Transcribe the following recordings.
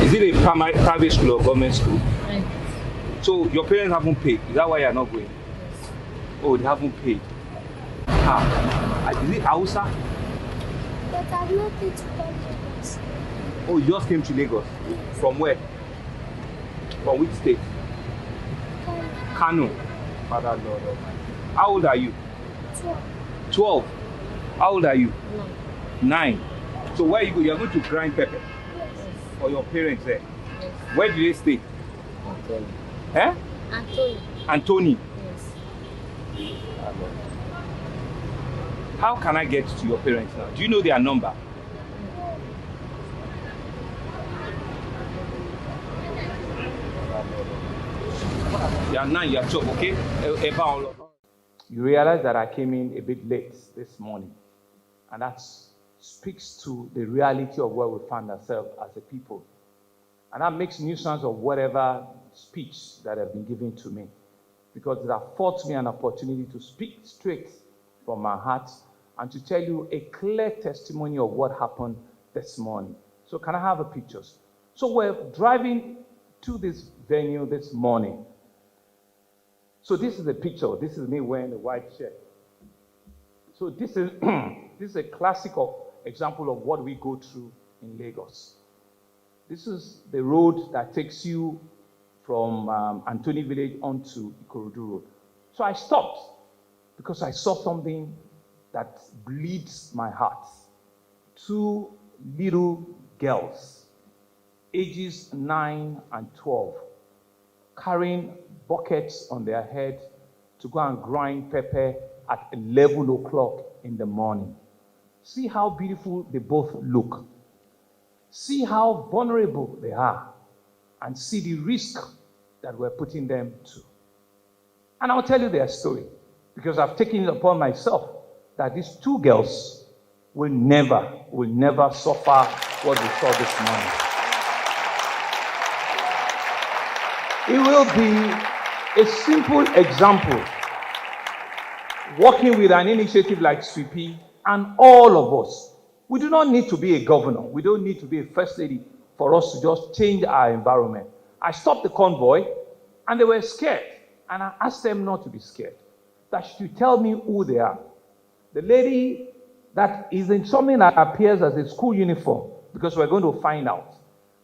Is it a private school or government school? Right. So your parents haven't paid. Is that why you're not going? Yes. Oh, they haven't paid. How? Is it Hausa? But I've not paid to come Lagos. Oh, you just came to Lagos? Yes. From where? From which state? Kano. Father Lord Almighty. How old are you? 12. 12. How old are you? No. 9. So where you go? You're going to grind pepper Yes. for your parents there. Yes. Where do they stay? Anthony. Eh? Anthony. Anthony. Yes. How can I get to your parents now? Do you know their number? You are 9, you are 12, okay? You realize that I came in a bit late this morning, and that speaks to the reality of where we find ourselves as a people. And that makes nuisance of whatever speech that have been given to me, because it affords me an opportunity to speak straight from my heart and to tell you a clear testimony of what happened this morning. So can I have a pictures? So we're driving to this venue this morning. So this is the picture. This is me wearing a white shirt. So this is this is a classic example of what we go through in Lagos. This is the road that takes you from Anthony Village onto Ikorodu Road. So I stopped because I saw something that bleeds my heart. 2 little girls, ages 9 and 12, carrying buckets on their head to go and grind pepper at 11 o'clock in the morning. See how beautiful they both look. See how vulnerable they are, and see the risk that we're putting them to. And I'll tell you their story, because I've taken it upon myself that these 2 girls will never suffer what we saw this morning. It will be a simple example, working with an initiative like Sweepy and all of us. We do not need to be a governor. We don't need to be a first lady for us to just change our environment. I stopped the convoy, and they were scared. And I asked them not to be scared, that she should tell me who they are. The lady that is in something that appears as a school uniform, because we're going to find out.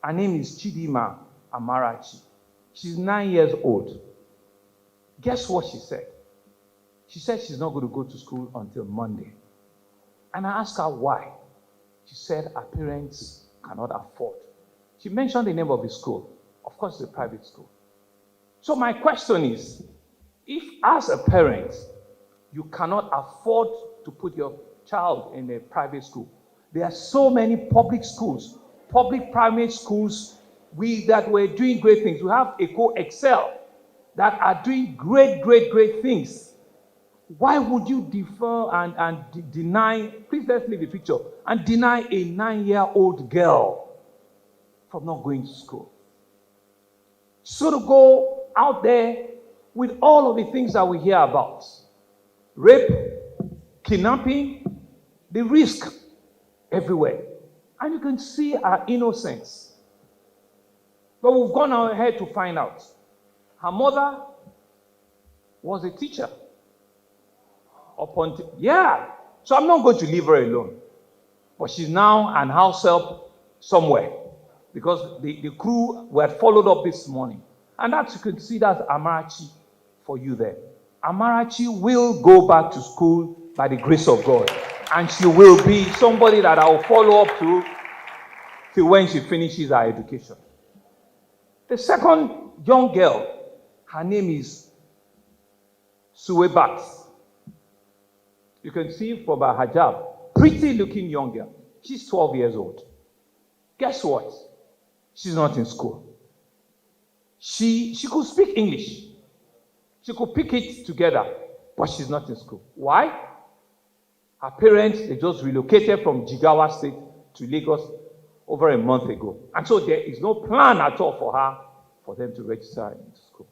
Her name is Chidima Amarachi. She's 9 years old. Guess what she said? She said she's not going to go to school until Monday. And I asked her why. She said her parents cannot afford. She mentioned the name of the school. Of course, it's a private school. So my question is, if as a parent, you cannot afford to put your child in a private school, there are so many public schools, public primary schools, that were doing great things. We have Eco Excel that are doing great things. Why would you defer and deny, please let's leave the picture, and deny a 9-year-old girl from not going to school? So to go out there with all of the things that we hear about, rape, kidnapping, the risk everywhere. And you can see our innocence. But we've gone ahead to find out. Her mother was a teacher. So I'm not going to leave her alone. But she's now an house help somewhere, because the crew were followed up this morning. And that you can see, that's Amarachi for you there. Amarachi will go back to school by the grace of God. And she will be somebody that I will follow up to till when she finishes her education. The second young girl, her name is Suwebat. You can see from her hijab, pretty looking young girl. She's 12 years old. Guess what? She's not in school. She could speak English. She could pick it together, but she's not in school. Why? Her parents, they just relocated from Jigawa State to Lagos over a month ago. And so there is no plan at all for her for them to register into school.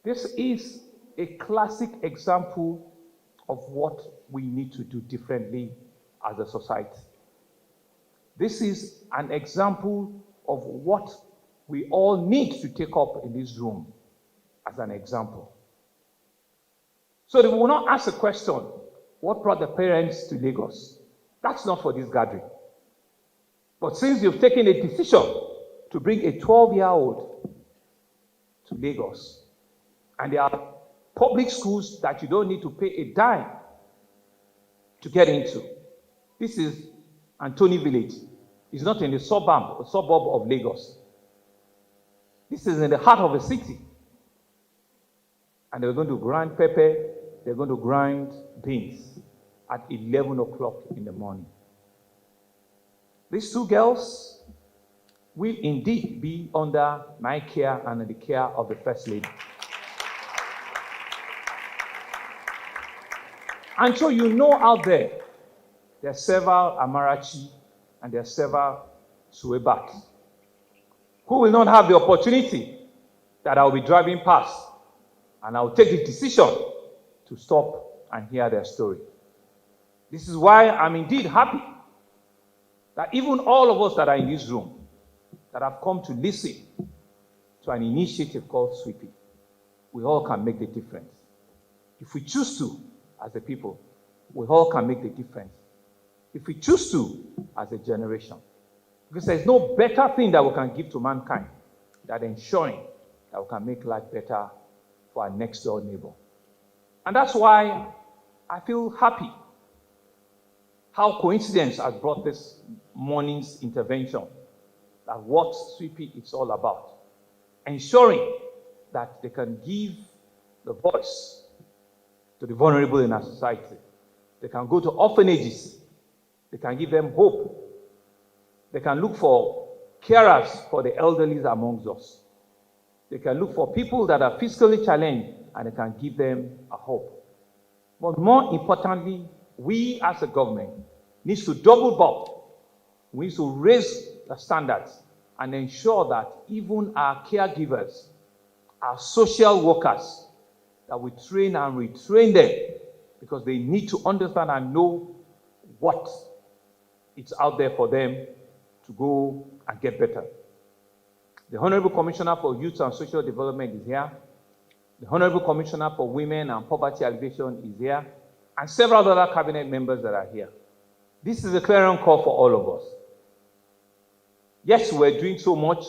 This is a classic example of what we need to do differently as a society. This is an example of what we all need to take up in this room as an example. So they will not ask the question, what brought the parents to Lagos? That's not for this gathering. But since you've taken a decision to bring a 12-year-old to Lagos, and there are public schools that you don't need to pay a dime to get into. This is Antony Village. It's not in the suburb of Lagos. This is in the heart of a city. And they're going to grind pepper, they're going to grind beans at 11 o'clock in the morning. These two girls will indeed be under my care and the care of the First Lady. And so you know out there are several Amarachi and there are several Suebat who will not have the opportunity that I will be driving past and I will take the decision to stop and hear their story. This is why I'm indeed happy that even all of us that are in this room that have come to listen to an initiative called Sweeping, we all can make the difference. If we choose to, as a people, we all can make the difference. If we choose to, as a generation. Because there's no better thing that we can give to mankind than ensuring that we can make life better for our next door neighbor. And that's why I feel happy how coincidence has brought this morning's intervention, that what Sweepy is all about. Ensuring that they can give the voice to the vulnerable in our society. They can go to orphanages. They can give them hope. They can look for carers for the elderly amongst us. They can look for people that are physically challenged and they can give them a hope. But more importantly, we as a government need to double up. We need to raise the standards and ensure that even our caregivers, our social workers, that we train and retrain them because they need to understand and know what is out there for them to go and get better. The Honorable Commissioner for Youth and Social Development is here. The Honorable Commissioner for Women and Poverty Alleviation is here. And several other cabinet members that are here. This is a clarion call for all of us. Yes, we're doing so much,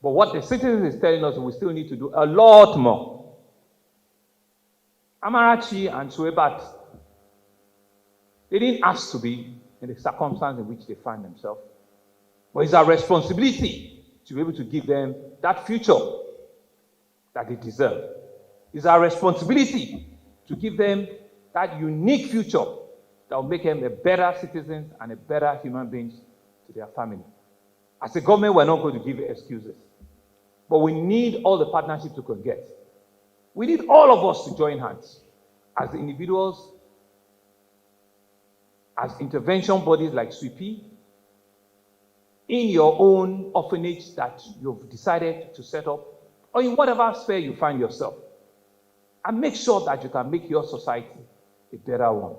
but what the citizens is telling us, we still need to do a lot more. Amarachi and Suebat, they didn't ask to be in the circumstance in which they find themselves. But it's our responsibility to be able to give them that future that they deserve. It's our responsibility to give them that unique future that will make them a better citizens and a better human beings to their family. As a government, we're not going to give excuses. But we need all the partnerships we can get. We need all of us to join hands as individuals, as intervention bodies like SWIPI, in your own orphanage that you've decided to set up, or in whatever sphere you find yourself. And make sure that you can make your society a better one.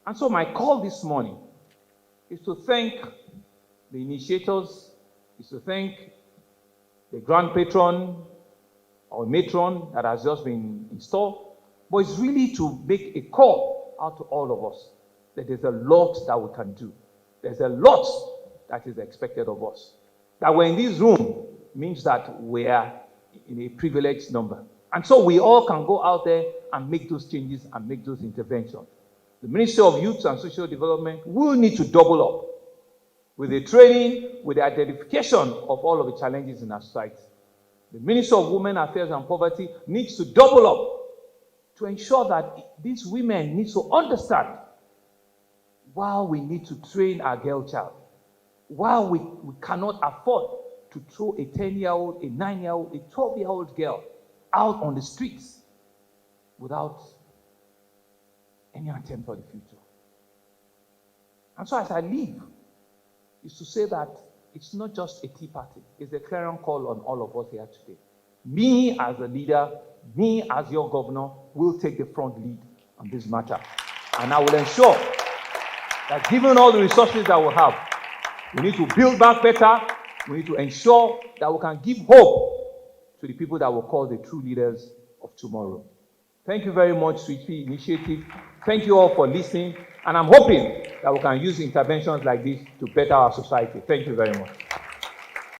And so my call this morning is to thank the initiators, is to thank the grand patron or matron that has just been installed, but it's really to make a call out to all of us that there's a lot that we can do. There's a lot that is expected of us. That we're in this room means that we are in a privileged number. And so we all can go out there and make those changes and make those interventions. The Ministry of Youth and Social Development will need to double up with the training, with the identification of all of the challenges in our society. The Ministry of Women Affairs and Poverty needs to double up to ensure that these women need to understand while we need to train our girl child, while we cannot afford to throw a 10-year-old, a 9-year-old, a 12-year-old girl out on the streets without any attempt for the future. And so as I leave, is to say that it's not just a tea party. It's a clarion call on all of us here today. Me as a leader, me as your governor, will take the front lead on this matter. And I will ensure that given all the resources that we have, We need to build back better. We need to ensure that we can give hope to the people that will call the true leaders of tomorrow. Thank you very much, Sweet Pea Initiative. Thank you all for listening. And I'm hoping that we can use interventions like this to better our society. Thank you very much.